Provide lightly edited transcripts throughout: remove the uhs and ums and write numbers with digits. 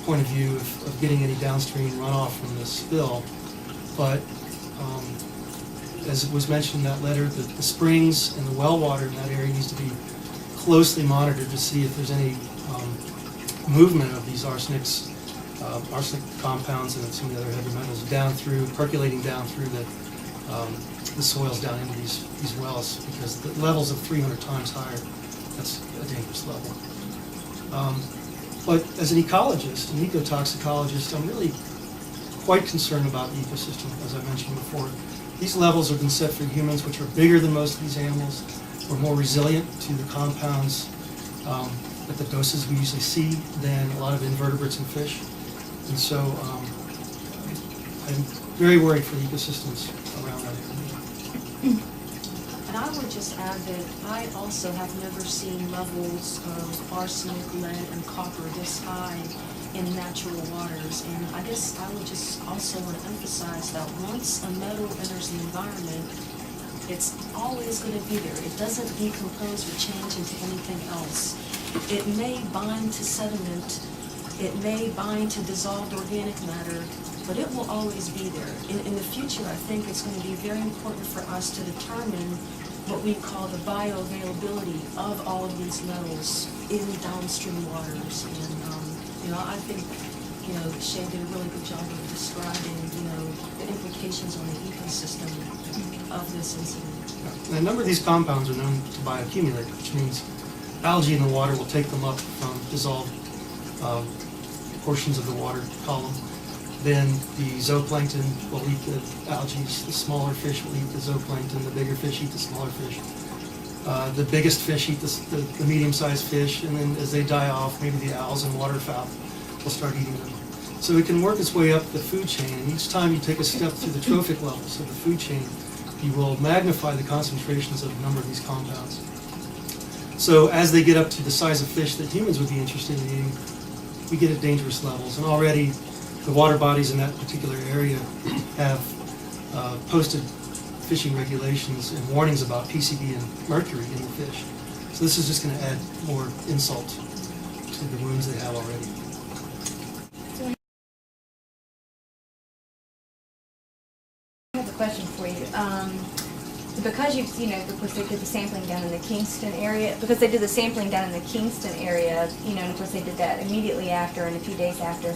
point of view of getting any downstream runoff from the spill. But as it was mentioned in that letter, the springs and the well water in that area needs to be closely monitored to see if there's any movement of these arsenic compounds and some of the other heavy metals down through, percolating down through the soils down into these wells, because the levels of 300 times higher, that's a dangerous level. But as an ecologist, an ecotoxicologist, I'm really quite concerned about the ecosystem, as I mentioned before. These levels have been set for humans, which are bigger than most of these animals. We're more resilient to the compounds at the doses we usually see than a lot of invertebrates and fish. And so I'm very worried for the ecosystems around that area. And I would just add that I also have never seen levels of arsenic, lead, and copper this high in natural waters. And I guess I would just also want to emphasize that once a metal enters the environment, it's always going to be there. It doesn't decompose or change into anything else. It may bind to sediment, it may bind to dissolved organic matter, but it will always be there. In the future, I think it's going to be very important for us to determine what we call the bioavailability of all of these metals in downstream waters. And I think Shea did a really good job of describing the implications on the ecosystem of this incident. And a number of these compounds are known to bioaccumulate, which means algae in the water will take them up from dissolved portions of the water column. Then the zooplankton will eat the algae, the smaller fish will eat the zooplankton, the bigger fish eat the smaller fish. The biggest fish eat the medium-sized fish, and then as they die off, maybe the owls and waterfowl will start eating them. So it can work its way up the food chain, and each time you take a step through the trophic levels of the food chain, you will magnify the concentrations of a number of these compounds. So as they get up to the size of fish that humans would be interested in eating, we get at dangerous levels. And already the water bodies in that particular area have posted fishing regulations and warnings about PCB and mercury in the fish. So this is just going to add more insult to the wounds they have already. I have a question for you. Because because they did the sampling down in the Kingston area, and of course they did that immediately after and a few days after,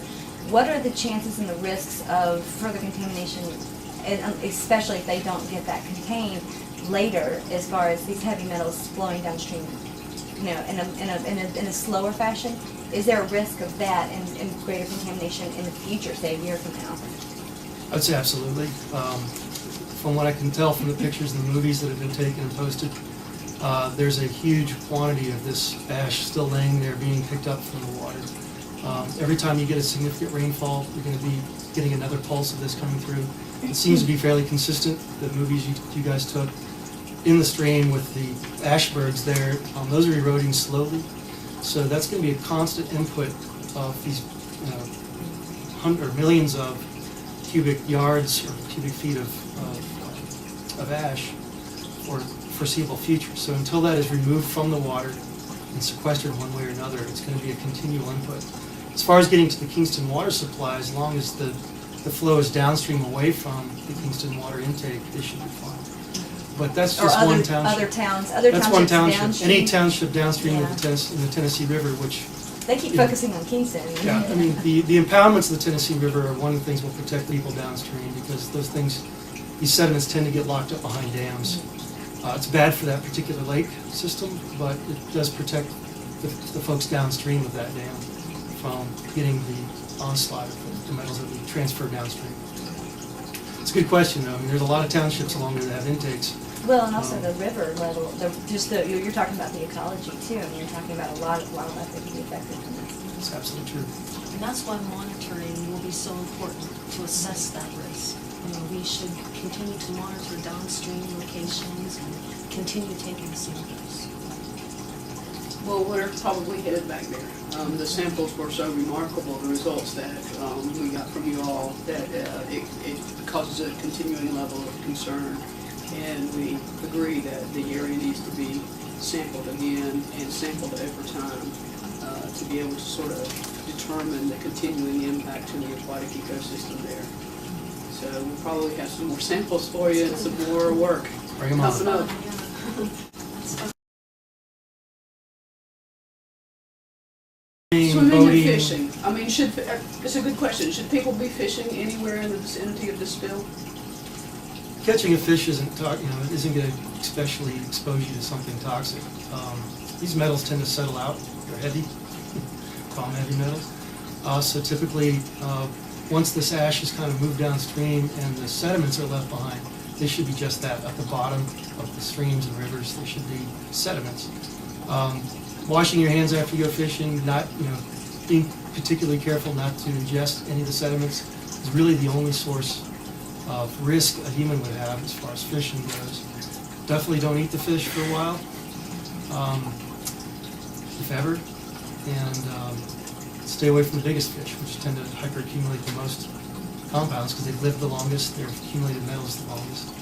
what are the chances and the risks of further contamination, and especially if they don't get that contained later, as far as these heavy metals flowing downstream, in a slower fashion? Is there a risk of that and greater contamination in the future, say a year from now? I'd say absolutely. From what I can tell from the pictures and the movies that have been taken and posted, there's a huge quantity of this ash still laying there being picked up from the water. Every time you get a significant rainfall, you're going to be getting another pulse of this coming through. It seems to be fairly consistent, the movies you guys took. In the stream with the ashbergs there, those are eroding slowly. So that's going to be a constant input of these millions of cubic yards or cubic feet of ash for foreseeable future. So until that is removed from the water and sequestered one way or another, it's going to be a continual input. As far as getting to the Kingston water supply, as long as the flow is downstream away from the Kingston water intake, they should be fine. But that's just one township. That's one township. Downstream. Any township downstream of the Tennessee River, which they keep focusing on Kingston. Yeah, I mean the impoundments of the Tennessee River are one of the things that will protect people downstream, because these sediments tend to get locked up behind dams. It's bad for that particular lake system, but it does protect the folks downstream of that dam from getting the onslaught of the metals that we transfer downstream. It's a good question, though. I mean, there's a lot of townships along there that have intakes. Well, and also the river level, you're talking about the ecology too. I mean, you're talking about a lot of wildlife that can be affected from this. That's absolutely true. And that's why monitoring will be so important to assess that risk. We should continue to monitor downstream locations and continue taking samples. Well, we're probably headed back there. The samples were so remarkable, the results that we got from you all, that it causes a continuing level of concern. And we agree that the area needs to be sampled again and sampled over time to be able to sort of determine the continuing impact to the aquatic ecosystem there. So we'll probably have some more samples for you and some more work Bring 'em on. coming up. Swimming and Boating. fishing. I mean, it's a good question. Should people be fishing anywhere in the vicinity of the spill? Catching a fish isn't going to especially expose you to something toxic. These metals tend to settle out. They're heavy, call them heavy metals. So typically, once this ash has kind of moved downstream and the sediments are left behind, they should be just that. At the bottom of the streams and rivers, there should be sediments. Washing your hands after you go fishing, not being particularly careful not to ingest any of the sediments is really the only source of risk a human would have as far as fishing goes. Definitely don't eat the fish for a while, if ever, and stay away from the biggest fish, which tend to hyperaccumulate the most compounds because they've lived the longest, they've accumulated metals the longest.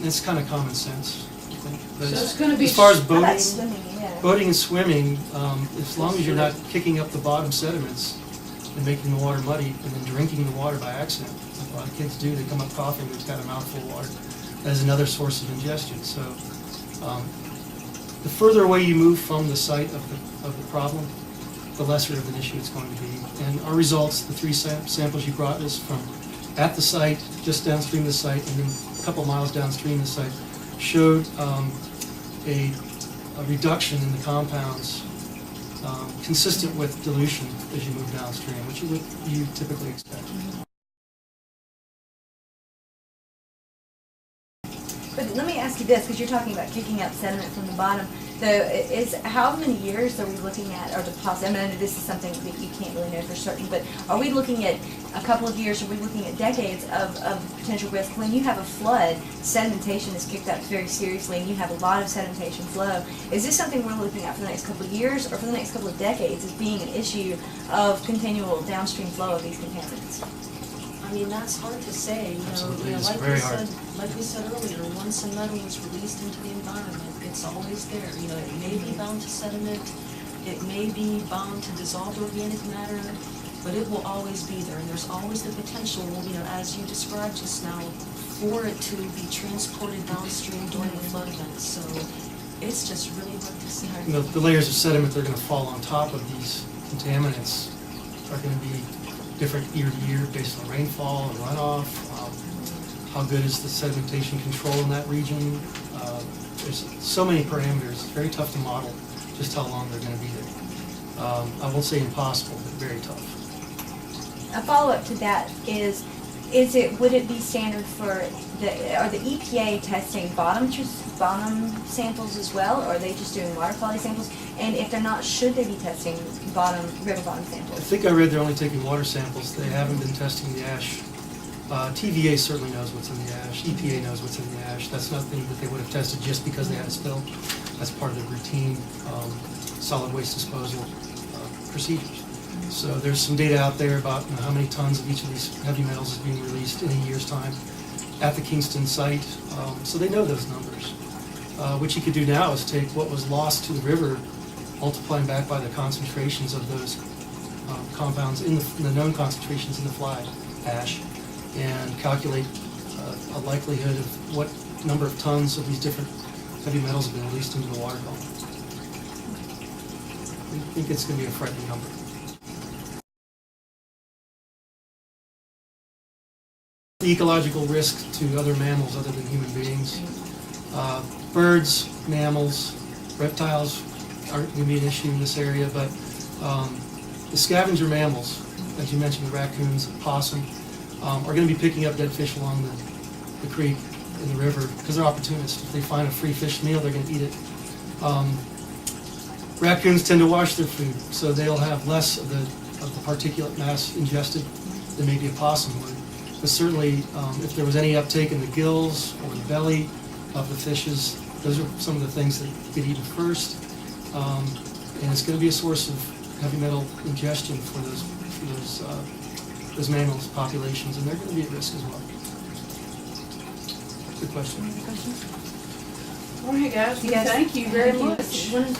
It's kind of common sense, I think. But So it's gonna be as far as How about boating, swimming? Yeah. boating and swimming, as long as you're not kicking up the bottom sediments and making the water muddy and then drinking the water by accident, like a lot of kids do, they come up coughing, they've got a mouthful of water. That is another source of ingestion. So the further away you move from the site of the problem, the lesser of an issue it's going to be. And our results, the 3 samples you brought us from at the site, just downstream of the site, and then a couple miles downstream of the site, showed a reduction in the compounds consistent with dilution as you move downstream, which you typically expect. But let me ask you this, because you're talking about kicking up sediment from the bottom. So how many years are we looking at, or deposit? I mean, I know this is something that you can't really know for certain, but are we looking at a couple of years, are we looking at decades of potential risk? When you have a flood, sedimentation is kicked up very seriously, and you have a lot of sedimentation flow. Is this something we're looking at for the next couple of years, or for the next couple of decades as being an issue of continual downstream flow of these contaminants? I mean, that's hard to say, Absolutely, it's like very we hard. said, like we said earlier, once a metal is released into the environment, it's always there. It may be bound to sediment, it may be bound to dissolved organic matter, but it will always be there. And there's always the potential, as you described just now, for it to be transported downstream during the flood event. So it's just really hard to say. The layers of sediment that are going to fall on top of these contaminants are going to be different year to year based on rainfall and runoff. How good is the sedimentation control in that region? There's so many parameters. It's very tough to model just how long they're going to be there. I won't say impossible, but very tough. A follow-up to that would it be standard for are the EPA testing bottom samples as well, or are they just doing water quality samples? And if they're not, should they be testing river bottom I samples? think I read they're only taking water samples. They haven't been testing the ash. TVA certainly knows what's in the ash. EPA knows what's in the ash. That's nothing that they would have tested just because they had a spill. That's part of the routine solid waste disposal procedures. So there's some data out there about how many tons of each of these heavy metals is being released in a year's time at the Kingston site. So they know those numbers. What you could do now is take what was lost to the river, multiplying back by the concentrations of those compounds in the known concentrations in the fly ash, and calculate a likelihood of what number of tons of these different heavy metals have been released into the water column. I think it's going to be a frightening number. The ecological risk to other mammals other than human beings. Birds, mammals, reptiles aren't going to be an issue in this area, but the scavenger mammals, as you mentioned, the raccoons, the possum, are going to be picking up dead fish along the creek and the river because they're opportunists. If they find a free fish meal, they're going to eat it. Raccoons tend to wash their food, so they'll have less of the particulate mass ingested than maybe a possum would. But certainly, if there was any uptake in the gills or the belly of the fishes, those are some of the things that get eaten first. And it's going to be a source of heavy metal ingestion for those mammals populations, and they're going to be at risk as well. Good question. Any questions? All right, guys, You guys- thank you very much. When is